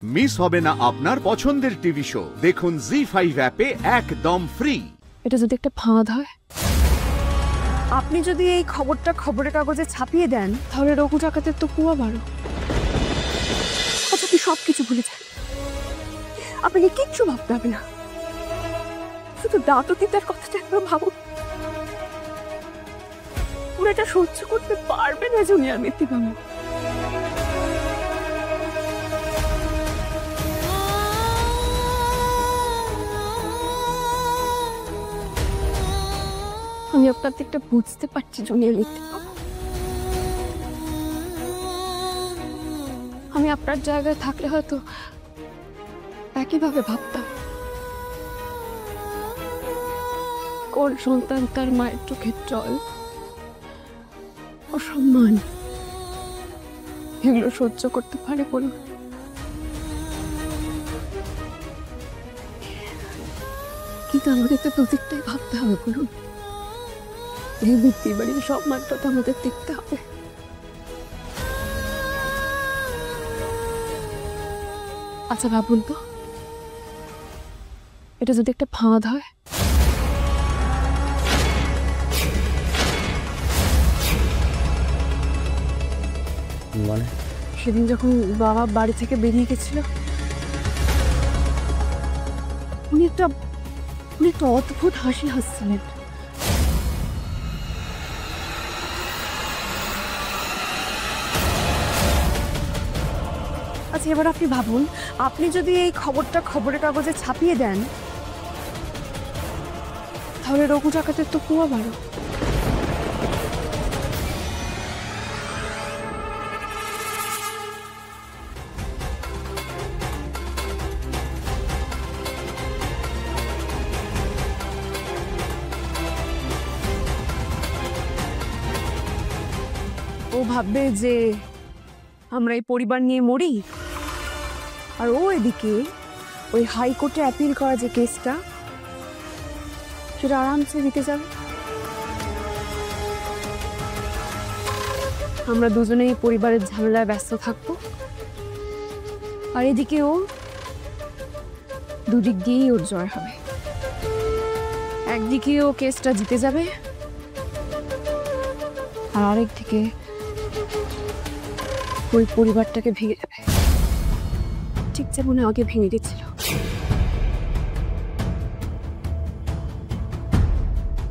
Miss হবে না আপনার পছন্দের টিভি শো। দেখুন জি5 অ্যাপে একদম ফ্রি। এটা যদি একটা ফাঁদ হয়, আপনি যদি এই খবরটা খবরের কাগজে ছাপিয়ে দেন, তাহলে রঘু ডাকাতের তো কুয়া বাড়ো। আচ্ছা, আপনি সবকিছু ভুলে যান, আপনাকে কিচ্ছু ভাবতে হবে না, শুধু দাঁততিতার কথাটা একবার ভাবুন। ওরা এটা সহ্য করতে পারবে না জুনিয়র মৃত্যুবাবু। আমি আপনার দিকটা বুঝতে পারছি জুনিয়র মৃত্যুবাবু। আমি আপনার জায়গায় থাকলে হয়তো একইভাবে ভাবতাম। কোন সন্তান তার মায়ের চোখের জল, অসম্মান এগুলো সহ্য করতে পারে বলুন? কিন্তু আমাদের তো দুদিকটাই ভাবতে হবে বলুন। এই বৃত্তির বাড়ির সম্মানটা তো আমাদের দেখতে হবে। আচ্ছা ভাবুন তো, এটা যদি একটা ফাঁদ হয়, মানে সেদিন যখন বাবা বাড়ি থেকে বেরিয়ে গেছিল, উনি একটা অদ্ভুত হাসি হাসছিলেন। আচ্ছা, এবার আপনি ভাবুন, আপনি যদি এই খবরটা খবরের কাগজে ছাপিয়ে দেন, তাহলে রঘু ডাকাতের তো কুয়া বাড়ো। ও ভাববে যে আমরা এই পরিবার নিয়ে মরি, আর ও এদিকে ওই হাইকোর্টে অ্যাপিল করা যে কেসটা, সেটা আরামসে দিতে যাবে। আমরা দুজনেই পরিবারের ঝামেলায় ব্যস্ত থাকবো, আর এদিকে ও দুদিক দিয়েই ওর জয় হবে। একদিকে ও কেসটা জিতে যাবে, আর আরেকদিকে ওই পরিবারটাকে ভেঙে দেবে, ঠিক যেমন আগে ভেঙে দিচ্ছিল।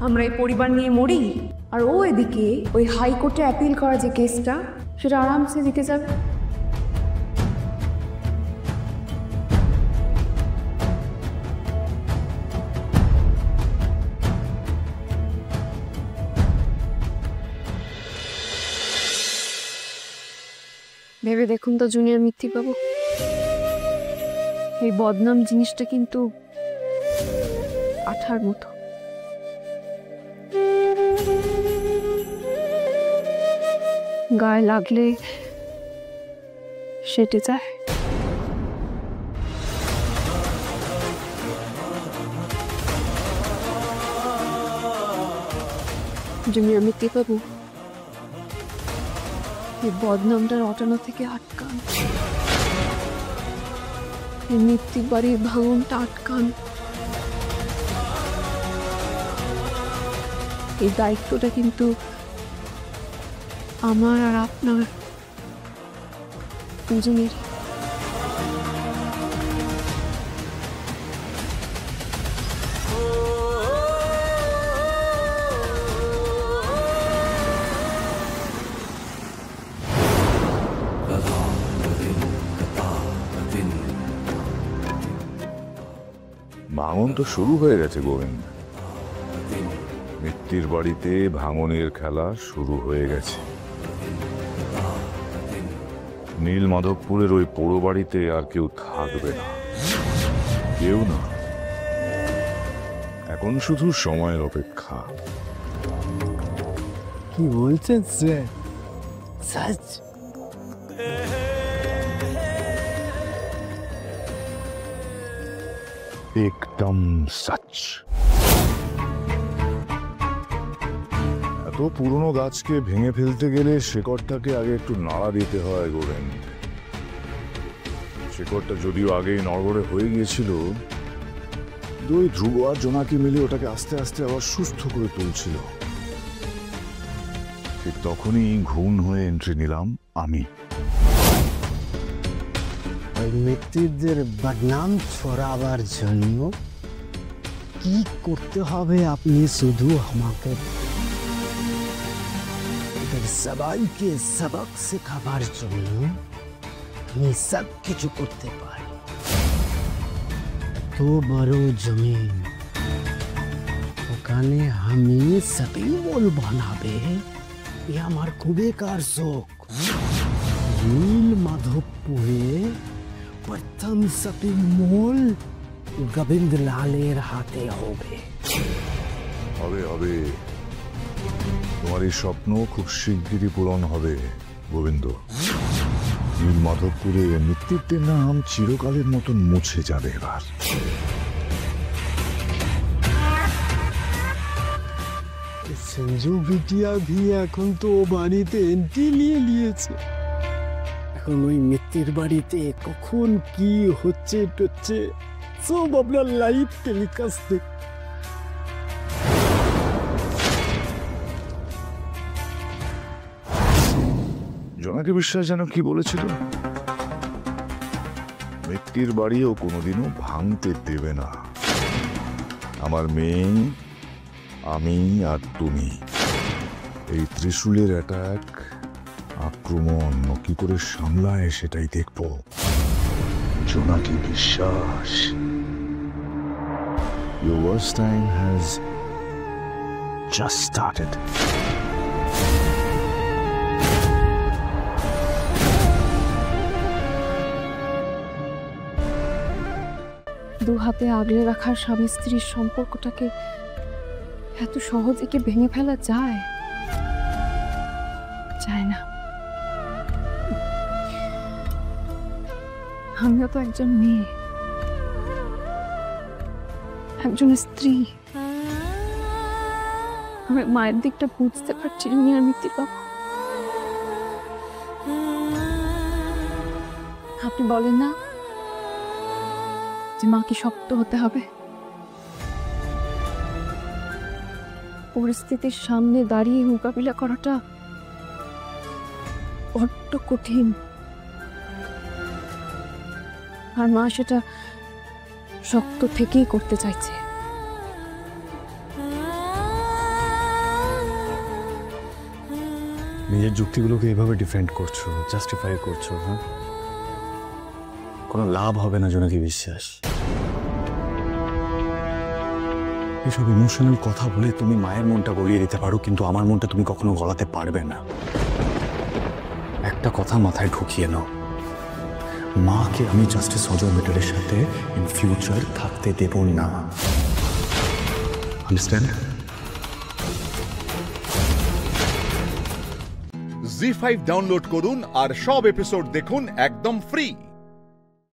আমরা এই পরিবার নিয়ে মরি, আর ও এদিকে ওই হাইকোর্টে অ্যাপিল করা যে কেসটা, সেটা আরামসে দিতে যাবে। ভেবে দেখুন তো জুনিয়র মৃত্যুবাবু, এই বদনাম জিনিসটা কিন্তু আঠার মতো। গায়ে লাগলে সেটে যায়। জুনিয়র মৃত্যুবাবু, এই বদনামটা রটানো থেকে আটকান, এই মৃত্যুর বাড়ির ভাঙনটা আটকান। এই দায়িত্বটা কিন্তু আমার আর আপনার দুজনের। ভাঙন তো শুরু হয়ে গেছে গোবিন্দ। মৃত্যুর বাড়িতে ভাঙনের খেলা শুরু হয়ে গেছে। নীল মাধবপুরের ওই পোড়ো বাড়িতে আর কেউ থাকবে না, কেউ না। এখন শুধু সময়ের অপেক্ষা। কি বলছেন স্যার? সচ? একদম সচ। এত পুরনো গাছকে ভেঙে ফেলতে গেলে শেকড়টাকে আগে একটু নাড়া দিতে হয় গোবিন্দ। শেকড়টা যদিও আগেই নড়বড়ে হয়ে গিয়েছিল, দুই ধ্রুব আর জোনাকি মিলে ওটাকে আস্তে আস্তে আবার সুস্থ করে তুলছিল। ঠিক তখনই ঘুণ হয়ে এন্ট্রি নিলাম আমি। ওই মৃত্যুদের বদনাম ছড়াবার জন্য কি করতে হবে আপনি শুধু আমাকে সবাইকে সবক শেখাবার জন্য আমি সব কিছু করতে পারি। তো বড় জমিন, ওখানে আমি শপিং মল বানাবে, এ আমার খুবেকার শখ। নীল মাধবপুরে প্রথম শপিং মল গোবিন্দ লালের হাতে হবে। হবে হবে, তোমার এই স্বপ্ন খুব শিগগিরই পূরণ হবে গোবিন্দ। নীল মাধবপুরে মৃত্যুদের নাম চিরকালের মতন মুছে যাবে এবার। সঞ্জু বিটিয়া ভি এখন তো বাড়িতে এন্ট্রি নিয়ে নিয়েছে। এখন ওই মৃত্যুর বাড়িতে কখন কি হচ্ছে টচ্ছে সব আপনার লাইভ টেলিকাস্ট দেখ। জোনাকি বিশ্বাস যেন কি বলেছিল, মৃত্যুর বাড়িও কোনোদিনও ভাঙতে দেবে না। আমার মেয়ে, আমি আর তুমি, এই ত্রিশূলের অ্যাটাক আক্রমণ কি করে সামলায় সেটাই দেখবো। জোনাকি বিশ্বাস, your worst time has just started. দু হাতে আগলে রাখার স্বামী স্ত্রীর সম্পর্কটাকে এত সহজে কি ভেঙে ফেলা যায়? যায় না। আমিও তো একজন মেয়ে, একজন স্ত্রী। আমি মায়ের দিকটা বুঝতে পারছি আর মিত্তির বাবু। আপনি বলেন না যে মাকে শক্ত হতে হবে? পরিস্থিতির সামনে দাঁড়িয়ে মোকাবিলা করাটা বড্ড কঠিন, আর মা সেটা শক্ত থেকেই করতে চাইছে। নিজের যুক্তিগুলোকে এভাবে ডিফেন্ড করছো, জাস্টিফাই করছো, হ্যাঁ? কোনো লাভ হবে না জোনাকি বিশ্বাস। এসব ইমোশনাল কথা বলে তুমি মায়ের মনটা গলিয়ে দিতে পারো, কিন্তু আমার মনটা তুমি কখনো গলাতে পারবে না। একটা কথা মাথায় ঢুকিয়ে নাও, মাকে আমি জাস্টিস অজয় মেটারের সাথে ইন ফিউচার থাকতে দেব না। আন্ডারস্ট্যান্ড? জি5 ডাউনলোড করুন আর সব এপিসোড দেখুন একদম ফ্রি।